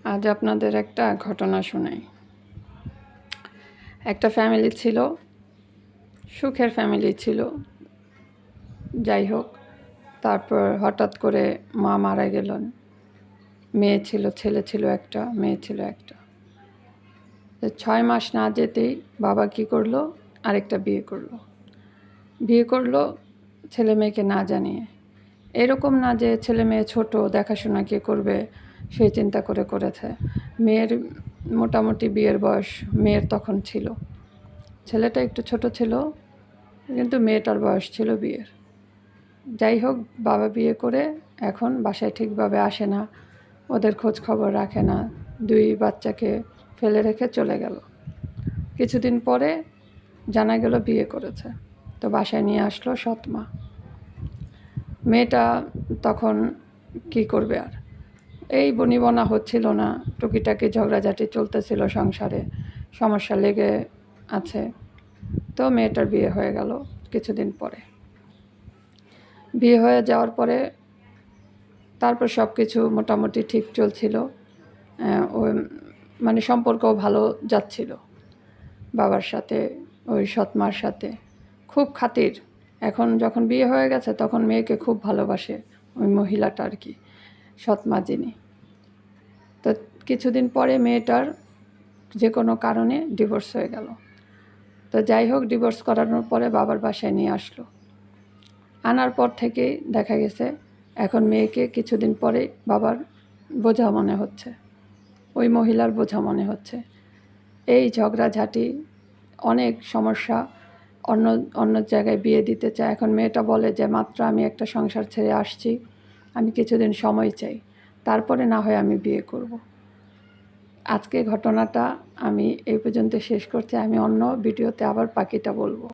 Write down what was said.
আজ আপনাদের একটা ঘটনা শোনাই। একটা ফ্যামিলি ছিল, সুখের ফ্যামিলি ছিল। যাই হোক, তারপর হঠাৎ করে মা মারা গেলেন। মেয়ে ছিল, ছেলে ছিল একটা, মেয়ে ছিল একটা। 6 মাস না যেতেই বাবা কী করলো, আরেকটা বিয়ে করলো ছেলে মেয়েকে না জানিয়ে। এরকম না যে ছেলে মেয়ে ছোট, দেখাশোনা কে করবে সেই চিন্তা করে করেছে। মেয়ের মোটামুটি বিয়ের বয়স মেয়ের তখন ছিল। ছেলেটা একটু ছোট ছিল, কিন্তু মেয়েটার বয়স ছিল বিয়ের। যাই হোক, বাবা বিয়ে করে এখন বাসায় ঠিকভাবে আসে না, ওদের খোঁজ খবর রাখে না, 2 বাচ্চাকে ফেলে রেখে চলে গেল। কিছুদিন পরে জানা গেল বিয়ে করেছে। তো বাসায় নিয়ে আসলো সৎ মা। মেয়েটা তখন কি করবে আর, এই বনিবনা হচ্ছিল না, টুকিটাকি ঝগড়াঝাটি চলতেছিল সংসারে, সমস্যা লেগে আছে। তো মেয়েটার বিয়ে হয়ে গেল কিছুদিন পরে। বিয়ে হয়ে যাওয়ার পরে তারপর সব কিছু মোটামুটি ঠিক চলছিল। ওই মানে সম্পর্কও ভালো যাচ্ছিল বাবার সাথে, ওই সৎমার সাথে খুব খাতির। এখন যখন বিয়ে হয়ে গেছে তখন মেয়েকে খুব ভালোবাসে ওই মহিলাটা আর কি, সৎমা যিনি। তো কিছুদিন পরে মেয়েটার যে কোনো কারণে ডিভোর্স হয়ে গেল। তো যাই হোক, ডিভোর্স করানোর পরে বাবার বাসায় নিয়ে আসলো। আনার পর থেকেই দেখা গেছে এখন মেয়েকে কিছুদিন পরে বাবার বোঝা মনে হচ্ছে, ওই মহিলার বোঝা মনে হচ্ছে। এই ঝগড়াঝাটি, অনেক সমস্যা, অন্য অন্য জায়গায় বিয়ে দিতে চায়। এখন মেয়েটা বলে যে মাত্র আমি একটা সংসার ছেড়ে আসছি, আমি কিছুদিন সময় চাই, তারপরে না হয় আমি বিয়ে করব। আজকে ঘটনাটা আমি এই পর্যন্ত শেষ করছি। আমি অন্য ভিডিওতে আবার বাকিটা বলবো।